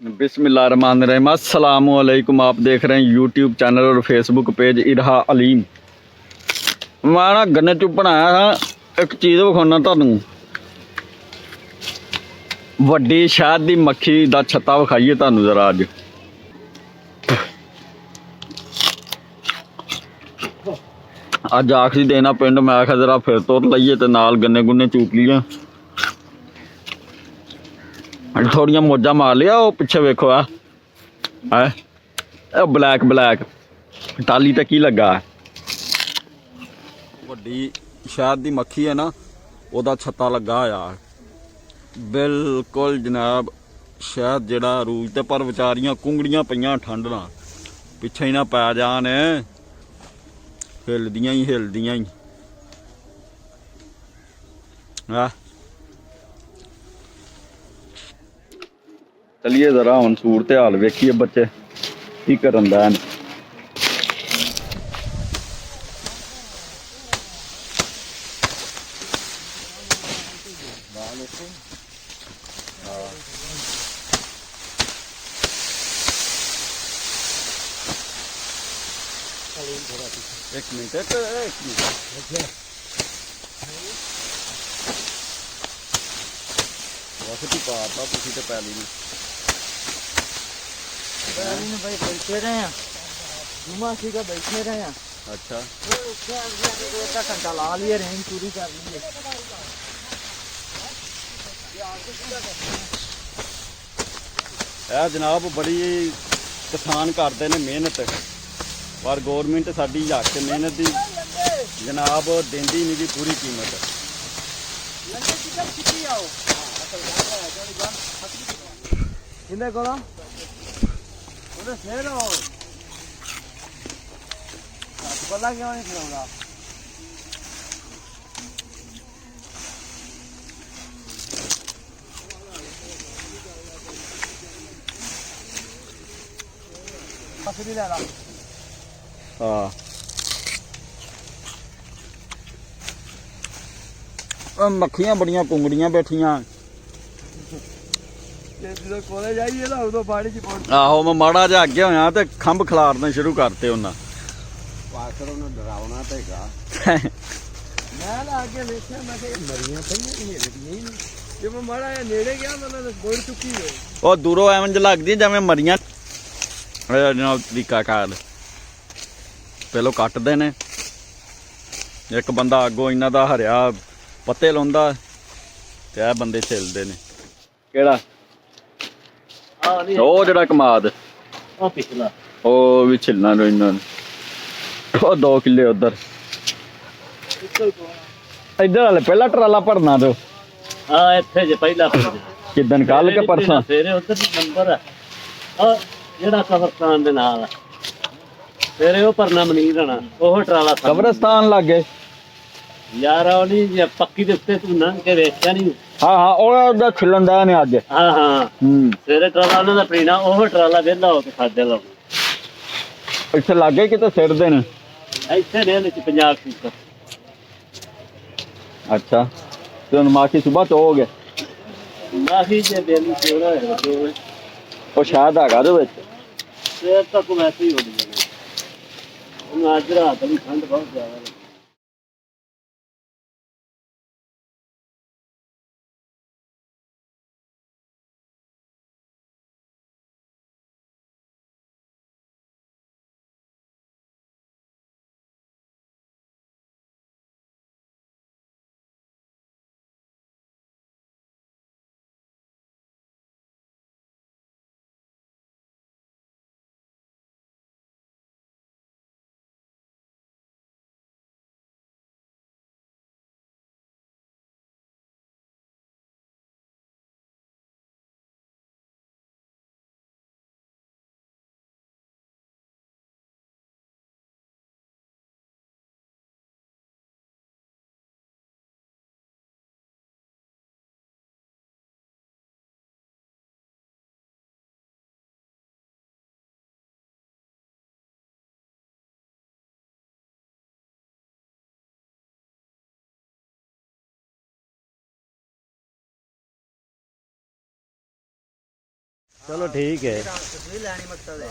बिस्मिल्लाहिर्रहमानिर्रहीम अस्सलामुअलैकुम। आप देख रहे हैं यूट्यूब चैनल और फेसबुक पेज इरहा अलीम। मैं ना गन्ने चुप बनाया था एक चीज़ विखाना तुहानू। वड्डी शहद दी मक्खी दा छत्ता विखाइए तुहानू जरा अज। अज आखिरी दिन आ पिंड, मैं आख्या जरा फिर तुर लईए ते नाल गन्ने गुन्ने चूक लीए। थोड़ियां मौजा मार लिया। वो पिछे वेखो है ब्लैक ब्लैक टाली ते की लगा है। वड्डी शहद दी मक्खी है ना, ओदा छत्ता लगा होया बिल्कुल जनाब। शहद जिहड़ा रूज ते पर विचारियां कुंगड़ियां पईयां ठंड नाल, पिछे ही ना पै जान, हिलदियां ही है। चलिए जरा हुण सूरत हाल वेखिए बच्चे की करन दैन। एक मिनट वैसे पाता तुसी ते पैली नहीं भाई बैठे रहे हैं, जुमा सीधा बैठे रहे हैं। अच्छा एक घंटा ला लिए, रेंज पूरी कर ली है जनाब। बड़ी किसान करते हैं मेहनत, पर गौरमेंट साडी हक मेहनत की जनाब देंदी नहीं दी पूरी कीमत। पता क्यों नहीं खिलाऊंगा? हाँ मक्खियां बड़ियां कुंगड़ियां बैठियां। कॉलेज आइए ना उदो पानी च पहुंच। आहो मैं माड़ा जिहा अगे होया ते खंभ खिलारने शुरू करते उन्हें। पाकर उन्हें डरावना तो हैगा। मैं ना आगे देखिया, मैं मरियां पईयां हिलदियां ही नहीं। जे मैं माड़ा जिहा नेड़े गया मैं बोल चुकी है। और दूरों एवं लगदी जिवें मरियां। जनाब तरीका कार पहलों कट्टदे ने, एक बंदा अगों इन्हां दा हरिया पत्ते लाउंदा ते ए बंदे छिलदे ने। किहड़ा ਉਹ ਜਿਹੜਾ ਕਮਾਦ ਉਹ ਪਿਛਲਾ ਉਹ ਵੀ ਛਿਲਣਾ ਨੂੰ ਇਹਨਾਂ ਨੇ। ਉਹ 2 ਕਿੱਲੇ ਉਧਰ ਇੱਧਰ ਵਾਲੇ ਪਹਿਲਾ ਟਰਾਲਾ ਭਰਨਾ ਦੋ। ਹਾਂ ਇੱਥੇ ਜੇ ਪਹਿਲਾ ਕਿਦਨ ਕੱਲ ਕੇ ਪਰਸੋਂ ਸਵੇਰੇ ਉਧਰ ਨੰਬਰ ਆ ਜਿਹੜਾ ਕਬਰਸਤਾਨ ਦੇ ਨਾਲ ਸਵੇਰੇ ਉਹ ਭਰਨਾ ਮਨੀਰ ਆਣਾ ਉਹ ਟਰਾਲਾ ਕਬਰਸਤਾਨ ਲੱਗੇ ਯਾਰ ਉਹ ਨਹੀਂ ਜੇ ਪੱਕੀ ਦੇ ਉੱਤੇ ਤੂੰ ਲੰਘ ਕੇ ਵੇਖਿਆ ਨਹੀਂ। ਹਾਂ ਹਾਂ ਉਹਦਾ ਛਿਲਣ ਦਾ ਨੇ ਅੱਜ। ਹਾਂ ਹਾਂ ਸਵੇਰੇ ਟਰਾਲਾ ਉਹਨਾਂ ਦਾ ਪੀਣਾ, ਉਹ ਟਰਾਲਾ ਵਿਹਲਾ ਹੋ ਕੇ ਸਾਡੇ ਲਾਉਣਾ। ਇੱਥੇ ਲੱਗੇ ਕਿਤੇ ਸਿੱਟਦੇ ਨੇ ਇੱਥੇ ਨੇ ਵਿੱਚ 50 ਫੀਟ। ਅੱਛਾ ਤੇ ਹੁਣ ਮਾਖੀ ਸੁਬਾਹ ਚੋਗੇ ਮਾਹੀ ਜੇ ਦਿਨ ਸੋਣਾ ਹੈ ਉਹ ਸ਼ਾਇਦ ਹੈਗਾ ਉਹਦੇ ਵਿੱਚ। ਸਵੇਰ ਤੱਕ ਵੈਸੇ ਹੀ ਹੋ ਜਾਣਾ। ਹੁਣ ਅੱਜ ਰਾਤ ਦੀ ਠੰਡ ਬਹੁਤ ਜ਼ਿਆਦਾ। ਚਲੋ ਠੀਕ ਹੈ ਤੁਸੀਂ ਲੈਣੀ ਮਕਸਦ ਹੈ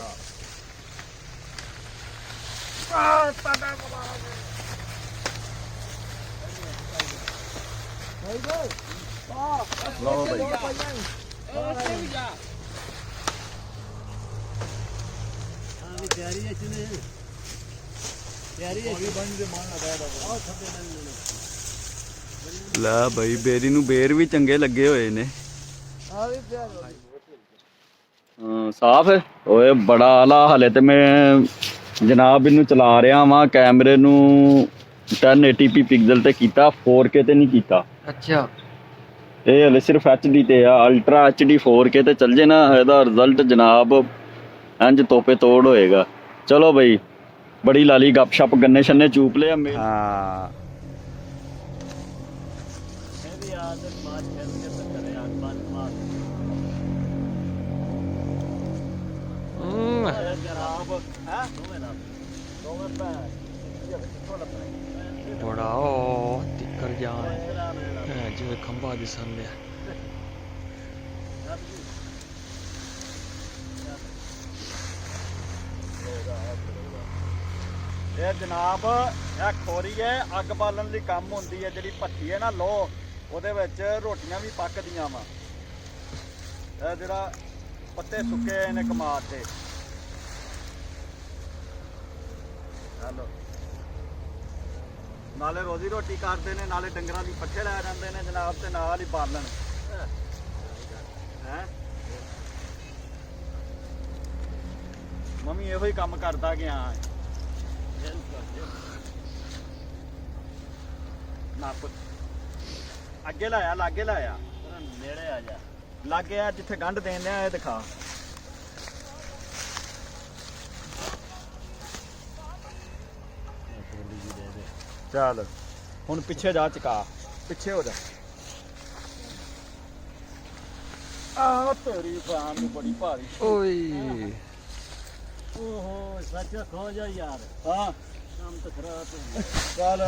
ਲਓ ਬਈ ਤਿਆਰੀ ਹੈ ਚਨੇ ਤਿਆਰੀ ਹੈ ਬੰਦ ਦੇ ਮਾਨ ਲਗਾਇਆ ਦਾ ਲੈ ਬਈ ਬੇਰੀ ਨੂੰ ਬੇਰ ਵੀ ਚੰਗੇ ਲੱਗੇ ਹੋਏ ਨੇ ਆ ਵੀ ਤਿਆਰ ਹਾਂ ਸਾਫ ਹੈ ਓਏ ਬੜਾ ਆਲਾ ਹਲੇ ਤੇ ਮੈਂ ਜਨਾਬ ਇਹਨੂੰ ਚਲਾ ਰਿਹਾ ਵਾਂ ਕੈਮਰੇ ਨੂੰ 1080p ਪਿਕਸਲ ਤੇ ਕੀਤਾ 4K ਤੇ ਨਹੀਂ ਕੀਤਾ ਅੱਛਾ ਇਹ ਹਲੇ ਸਿਰਫ HD ਤੇ ਆ ਅਲਟਰਾ HD 4K ਤੇ ਚੱਲ ਜੇ ਨਾ ਇਹਦਾ ਰਿਜ਼ਲਟ ਜਨਾਬ ਇੰਜ ਤੋਪੇ ਤੋੜ ਹੋਏਗਾ ਚਲੋ ਬਈ ਬੜੀ ਲਾਲੀ ਗੱਪਸ਼ਪ ਗੰਨੇ ਛੰਨੇ ਚੂਪ ਲਿਆ ਹਾਂ ਮੇਰੀ ਆਦਤ ਮਾਰ ਕਰਕੇ ਤਾਂ ਕਰੇ ਆਗ ਮਾਰ ਜਨਾਬ ਹੈ ਦੋਵੇਂ ਪੈ ਬੜਾ ਉਹ ਟਿੱਕਰ ਜਾਣ ਜਿਵੇਂ ਖੰਭਾ ਦਿਸਣ ਲਿਆ ਇਹ ਜਨਾਬ ਇਹ ਖੋਰੀ ਹੈ ਅੱਗ ਬਾਲਣ ਦੀ ਕੰਮ ਹੁੰਦੀ ਹੈ ਜਿਹੜੀ ਭੱਠੀ ਹੈ ਨਾ ਲੋ ਉਹਦੇ ਵਿੱਚ ਰੋਟੀਆਂ ਵੀ ਪੱਕਦੀਆਂ ਵਾ ਇਹ ਜਿਹੜਾ ਪੱਤੇ ਸੁੱਕੇ ਨੇ ਕਮਾਦ ਦੇ ਹਲੋ ਨਾਲੇ ਰੋਜ਼ੀ ਰੋਟੀ ਕਰਦੇ ਨੇ ਨਾਲੇ ਡੰਗਰਾਂ ਦੀ ਪੱਠੇ ਲੈ ਜਾਂਦੇ ਨੇ ਜਨਾਬ ਤੇ ਨਾਲ ਹੀ ਬਾਲਣ ਹੈ ਮੰਮੀ ਇਹੋ ਹੀ ਕੰਮ ਕਰਦਾ ਗਿਆ ਨਾ ਪੁੱਤ ਅੱਗੇ ਲਾਇਆ ਲਾਗੇ ਲਾਇਆ ਨੇੜੇ ਆ ਜਾ ਲਾਗੇ ਆ ਜਿੱਥੇ ਗੰਢ ਦੇਣ ਲਿਆ ਇਹ ਦਿਖਾ ਚੱਲ ਹੁਣ ਪਿੱਛੇ ਜਾ ਚਕਾ ਪਿੱਛੇ ਹੋ ਜਾ ਆ ਤੇਰੀ ਬਾਹ ਨੂੰ ਬੜੀ ਭਾਰੀ ਓਏ ਓਹੋ ਸੱਚ ਖੋ ਜਾ ਯਾਰ ਹਾਂ ਕੰਮ ਤਾਂ ਖਰਾਬ ਹੋ ਚੱਲ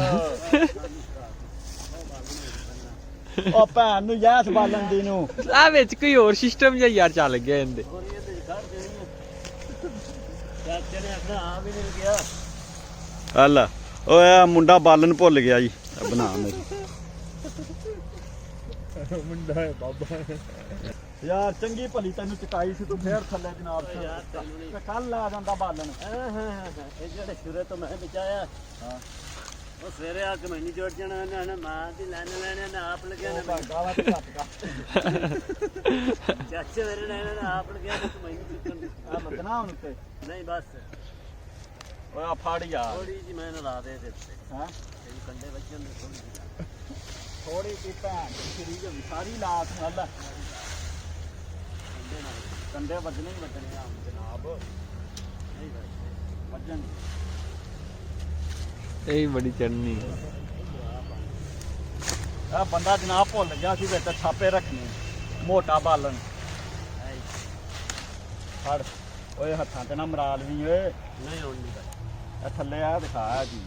ਉਹ ਭੈਣ ਨੂੰ ਯਾਸ ਬਾਲਣ ਦੀ ਨੂੰ ਆ ਵਿੱਚ ਕੋਈ ਹੋਰ ਸਿਸਟਮ ਜਿਹਾ ਯਾਰ ਚੱਲ ਗਿਆ ਇਹਦੇ ਹੋਰ ਇਹ ਤੇ ਕਰ ਦੇਣੀ ਚਾਚੇ ਨੇ ਆਪਣਾ ਆ ਵੀ ਨਹੀਂ ਗਿਆ ਹਲ ਓਏ ਆ ਮੁੰਡਾ ਬਾਲਣ ਭੁੱਲ ਗਿਆ ਜੀ ਆਹ ਬਣਾ ਮੇਰੀ ਮੁੰਡਾ ਹੈ ਬਾਬਾ ਯਾਰ ਚੰਗੀ ਭਲੀ ਤੈਨੂੰ ਚਕਾਈ ਸੀ ਤੂੰ ਫੇਰ ਥੱਲੇ ਜਨਾਬ ਤੇ ਕੱਲ ਆ ਜਾਂਦਾ ਬਾਲਣ ਇਹ ਜਿਹੜੇ ਸ਼ੁਰੂ ਤੋਂ ਮੈਂ ਬਚਾਇਆ ਹਾਂ ਉਹ ਸਵੇਰੇ ਆ ਕੇ ਮੈਨੂੰ ਜੋੜ ਜਾਣਾ ਇਹਨਾਂ ਨੇ ਮਾਂ ਦੀ ਲੈਣੇ ਨਾ ਆਪ ਲੱਗਿਆ ਉਹ ਨਾ ਗਾਵਾ ਤੇ ਘੱਟ ਗਾ ਚਾਚੇ ਮੇਰੇ ਨੇ ਇਹਨਾਂ ਨੇ ਆਪ ਲੱਗਿਆ ਤੇ ਮੈਨੂੰ ਚੁੱਕਣ ਆ ਲੱਗਣਾ ਹੁਣ ਉੱਤੇ ਨਹੀਂ ਬਸ ਓਏ ਆ ਫੜ ਯਾਰ ਥੋੜੀ ਜੀ ਮੈਂ ਲਾ ਦੇ ਦਿੱਤੇ ਹਾਂ ਇਹ ਕੰਡੇ ਵੱਜਣ ਦੇ ਥੋੜੀ ਜਿਹੀ ਥੋੜੀ ਕੀ ਭੈਣ ਦੀ ਸ਼ਰੀਰ ਸਾਰੀ ਲਾਤ ਨਾਲ ਕੰਡੇ ਨਾਲ ਕੰਡੇ ਵੱਜਣੇ ਹੀ ਵੱਜਣੇ ਆ ਜਨਾਬ ਨਹੀਂ ਬਸ ਵੱਜਣ ਇਹ ਬੜੀ ਚੜਨੀ ਆ ਬੰਦਾ ਜਨਾਬ ਭੁੱਲ ਗਿਆ ਸੀ ਵਿੱਚ ਛਾਪੇ ਰੱਖਣੇ ਮੋਟਾ ਬਾਲਣ ਫੜ ਓਏ ਹੱਥਾਂ ਤੇ ਨਾ ਮਰਾਲ ਵੀ ਓਏ ਨਹੀਂ ਹੁਣ ਨਹੀਂ ਬਸ ਇਹ ਥੱਲੇ ਆ ਦਿਖਾਇਆ ਜੀ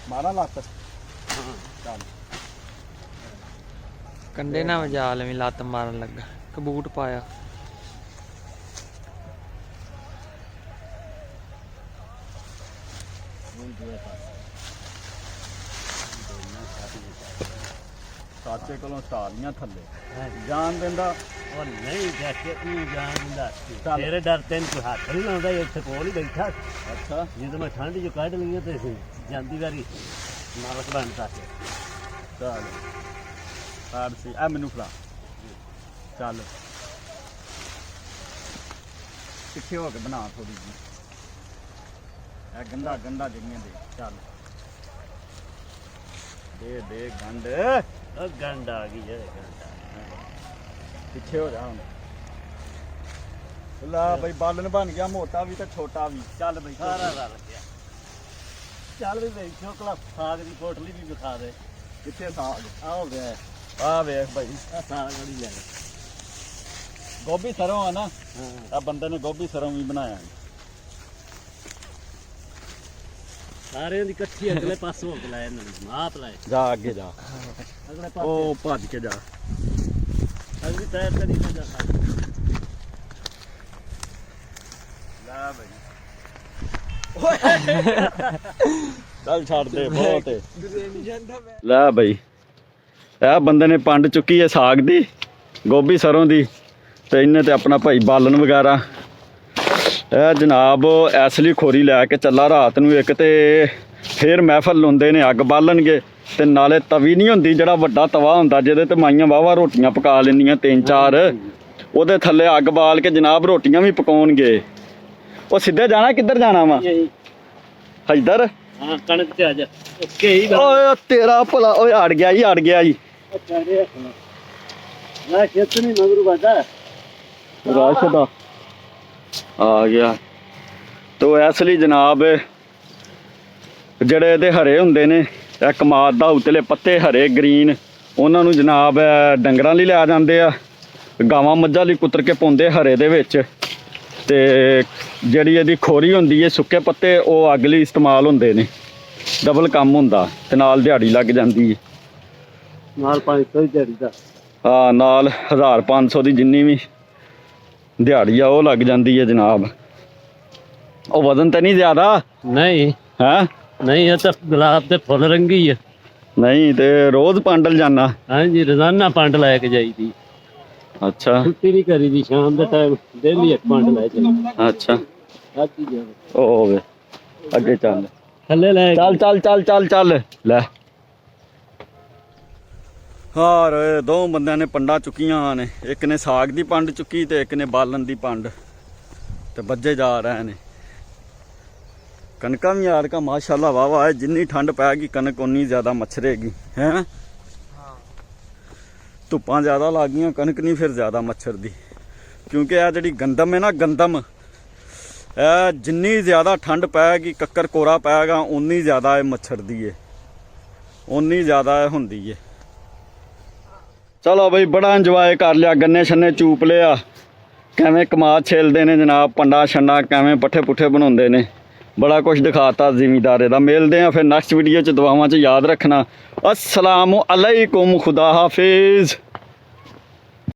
ਮਾਰਾ ਲੱਤ ਚੱਲ ਕੰਡੇ ਨਾ ਵਜਾ ਲਵੀਂ ਲੱਤ ਮਾਰਨ ਲੱਗਾ ਕਬੂਟ ਪਾਇਆ ਚਾਚੇ ਕੋਲੋਂ ਸਟਾਲੀਆਂ ਥੱਲੇ ਜਾਣ ਦਿੰਦਾ ਉਹ ਨਹੀਂ ਚਾਚੇ ਤੂੰ ਜਾਣ ਦਿੰਦਾ ਚੱਲ। ਤੇਰੇ ਡਰ ਤੈਨੂੰ ਕੋਈ ਹੱਥ ਨਹੀਂ ਲਾਉਂਦਾ ਇੱਥੇ ਕੋਲ ਹੀ ਬੈਠਾ ਅੱਛਾ ਜਦੋਂ ਮੈਂ ਠੰਡ ਚ ਕੱਢ ਲਈਏ ਤੇ ਜਾਂਦੀ ਵਾਰੀ ਮਾਲਕ ਬਣ ਸਾਕੇ ਚੱਲ ਸਾਡ ਸੀ ਆ ਮੈਨੂੰ ਫੜਾ ਚੱਲ ਪਿੱਛੇ ਹੋ ਕੇ ਬਣਾ ਥੋੜੀ ਜੀ ਇਹ ਗੰਦਾ ਗੰਦਾ ਜਿਹੜੀਆਂ ਦੇ ਚੱਲ ਦੇ ਗੰਢ ਉਹ ਗੰਡ ਆ ਗਈ ਜਿਹੜੇ ਗੰਡ ਪਿੱਛੇ ਹੋ ਜਾ ਹੁਣ ਲਾ ਬਈ ਬਾਲਣ ਬਣ ਗਿਆ ਮੋਟਾ ਵੀ ਤੇ ਛੋਟਾ ਵੀ ਚੱਲ ਬਈ ਸਾਰਾ ਰਲ ਗਿਆ ਚੱਲ ਵੀ ਵੇਖੋ ਕਲਾ ਸਾਗ ਦੀ ਪੋਟਲੀ ਵੀ ਵਿਖਾ ਦੇ ਕਿੱਥੇ ਸਾਗ ਆਹ ਵੇ ਆ ਵੇਖ ਭਾਈ ਆ ਸਾਗ ਵਾਲੀ ਲੈ ਗੋਭੀ ਸਰੋਂ ਆ ਨਾ ਹਾਂ ਆ ਬੰਦੇ ਨੇ ਗੋਭੀ ਸਰੋਂ ਵੀ ਬਣਾਇਆ ਸਾਰਿਆਂ ਦੀ ਇਕੱਠੀ ਅਗਲੇ ਪਾਸੋਂ ਹੋ ਕੇ ਲਾਇਆ ਇਹਨਾਂ ਨੇ ਆਪ ਲਾਏ ਜਾ ਅੱਗੇ ਜਾ ਅਗਲੇ ਉਹ ਭੱਜ ਕੇ ਜਾ ਅਗਲੀ ਸੈਰ ਕਰੀ ਨਾ ਜਾ ਚੱਲ ਛੱਡ ਦੇ ਬਹੁਤ ਏ। ਲੈ ਬਈ ਇਹ ਬੰਦੇ ਨੇ ਪੰਡ ਚੁੱਕੀ ਹੈ ਸਾਗ ਦੀ, ਗੋਭੀ ਸਰੋਂ ਦੀ, ਤੇ ਇਹਨੇ ਤੇ ਆਪਣਾ ਭਾਈ ਬਾਲਣ ਵਗੈਰਾ। ਇਹ ਜਨਾਬ ਇਸ ਲਈ ਖੋਰੀ ਲੈ ਕੇ ਚੱਲਾ ਰਾਤ ਨੂੰ, ਇੱਕ ਤੇ ਫੇਰ ਮਹਿਫਲ ਲਾਉਂਦੇ ਨੇ, ਅੱਗ ਬਾਲਣਗੇ, ਤੇ ਨਾਲੇ ਤਵੀ ਨਹੀਂ ਹੁੰਦੀ ਜਿਹੜਾ ਵੱਡਾ ਤਵਾ ਹੁੰਦਾ ਜਿਹਦੇ ਤੇ ਮਾਈਆਂ ਵਾਹਵਾ ਰੋਟੀਆਂ ਪਕਾ ਲੈਂਦੀਆਂ 3-4, ਉਹਦੇ ਥੱਲੇ ਅੱਗ ਬਾਲ ਕੇ ਜਨਾਬ ਰੋਟੀਆਂ ਵੀ ਪਕਾਉਣਗੇ। ਉਹ ਸਿੱਧੇ ਜਾਣਾ ਕਿੱਧਰ ਜਾਣਾ ਵਾ? ਇੱਧਰ। ਹਾਂ ਕਣਕ ਤੇ ਆ ਜਾ ਓਕੇ ਹੀ ਓਏ ਤੇਰਾ ਭਲਾ, ਓਏ ਅੜ ਗਿਆ ਜੀ, ਅੜ ਗਿਆ ਜੀ। ਨਾ ਖੇਤ ਨਹੀਂ ਮਗਰੂ ਬਾਦਾ ਰਾਸ਼ ਦਾ ਆ ਗਿਆ। ਤੋ ਇਸ ਲਈ ਜਨਾਬ ਜਿਹੜੇ ਇਹਦੇ ਹਰੇ ਹੁੰਦੇ ਨੇ, ਇਹ ਕਮਾਦ ਦਾ ਉਤਲੇ ਪੱਤੇ ਹਰੇ ਗ੍ਰੀਨ, ਉਹਨਾਂ ਨੂੰ ਜਨਾਬ ਡੰਗਰਾਂ ਲਈ ਲਿਆ ਜਾਂਦੇ ਆ, ਗਾਵਾਂ ਮੱਝਾਂ ਲਈ ਕੁਤਰ ਕੇ ਪਾਉਂਦੇ ਹਰੇ ਦੇ ਵਿੱਚ। ਤੇ ਜਿਹੜੀ ਇਹਦੀ ਖੋਰੀ ਹੁੰਦੀ ਹੈ ਸੁੱਕੇ ਪੱਤੇ, ਉਹ ਅੱਗ ਲਈ ਇਸਤੇਮਾਲ ਹੁੰਦੇ ਨੇ। ਡਬਲ ਕੰਮ ਹੁੰਦਾ ਤੇ ਨਾਲ ਦਿਹਾੜੀ ਲੱਗ ਜਾਂਦੀ ਹੈ। ਨਾਲ 500 ਹੀ ਦਿਹਾੜੀ ਦਾ। ਹਾਂ ਨਾਲ 1500 ਦੀ ਜਿੰਨੀ ਵੀ ਦਿਹਾੜੀ ਆ ਉਹ ਲੱਗ ਜਾਂਦੀ ਹੈ ਜਨਾਬ। ਉਹ ਵਜ਼ਨ ਤਾਂ ਨਹੀਂ ਜ਼ਿਆਦਾ ਨਹੀਂ ਹੈ? ਨਹੀਂ ਇਹ ਤਾਂ ਗੁਲਾਬ ਦੇ ਫੁੱਲ ਰੰਗੀ ਆ। ਨਹੀਂ ਤੇ ਰੋਜ਼ ਪੰਡਲ ਜਾਣਾ? ਹਾਂਜੀ ਰੋਜ਼ਾਨਾ ਪੰਡ ਲੈ ਕੇ ਜਾਈਦੀ। ਅੱਛਾ ਛੁੱਟੀ ਨਹੀਂ ਕਰੀਦੀ, ਸ਼ਾਮ ਦੇ ਟਾਈਮ ਡੇਲੀ ਇੱਕ ਪੰਡ ਲੈ ਜਾਈਦੀ। ਅੱਛਾ ਆਤੀ ਜਾ ਉਹ ਹੋਵੇ ਅੱਗੇ ਚੱਲ, ਥੱਲੇ ਲੈ ਚੱਲ ਚੱਲ ਚੱਲ ਚੱਲ ਚੱਲ ਲੈ। ਹਾਰ ਦੋ ਬੰਦਿਆਂ ਨੇ ਪੰਡਾਂ ਚੁੱਕੀਆਂ ਨੇ, ਇੱਕ ਨੇ ਸਾਗ ਦੀ ਪੰਡ ਚੁੱਕੀ ਤੇ ਇੱਕ ਨੇ ਬਾਲਣ ਦੀ ਪੰਡ, ਤੇ ਵੱਜੇ ਜਾ ਰਹੇ ਨੇ। ਕਣਕਾਂ ਵੀ ਯਾਰ ਕਾ ਮਾਸ਼ਾਅੱਲਾ ਵਾਵਾ ਹੈ, ਜਿੰਨੀ ਠੰਡ ਪੈ ਗਈ ਕਣਕ ਉਨੀ ਜ਼ਿਆਦਾ ਮੱਛਰੇਗੀ ਹੈ। ਧੁੱਪਾਂ ਜ਼ਿਆਦਾ ਲੱਗ ਗਈਆਂ, ਕਣਕ ਨਹੀਂ ਫਿਰ ਜ਼ਿਆਦਾ ਮੱਛਰਦੀ, ਕਿਉਂਕਿ ਇਹ ਜਿਹੜੀ ਗੰਦਮ ਹੈ ਨਾ, ਗੰਦਮ ਇਹ ਜਿੰਨੀ ਜ਼ਿਆਦਾ ਠੰਡ ਪੈਗੀ, ਕੱਕਰ ਕੋਰਾ ਪੈਗਾ, ਉਨੀ ਜ਼ਿਆਦਾ ਇਹ ਮੱਛਰਦੀ ਹੈ, ਉਨੀ ਜ਼ਿਆਦਾ ਇਹ ਹੁੰਦੀ ਹੈ। ਚਲੋ ਬਈ ਬੜਾ ਇੰਜੋਏ ਕਰ ਲਿਆ, ਗੰਨੇ ਛੰਨੇ ਚੂਪ ਲਿਆ, ਕਿਵੇਂ ਕਮਾਦ ਛੇਲਦੇ ਨੇ ਜਨਾਬ, ਪੰਡਾ ਛੰਡਾ ਕਿਵੇਂ ਪੱਠੇ ਪੁੱਠੇ ਬਣਾਉਂਦੇ ਨੇ, ਬੜਾ ਕੁਝ ਦਿਖਾਤਾ ਜ਼ਿਮੀਦਾਰੇ ਦਾ। ਮਿਲਦੇ ਆ ਫਿਰ ਨੈਕਸਟ ਵੀਡੀਓ 'ਚ, ਦੁਆਵਾਂ 'ਚ ਯਾਦ ਰੱਖਣਾ। अस्सलामु अलैकुम, खुदा हाफिज़।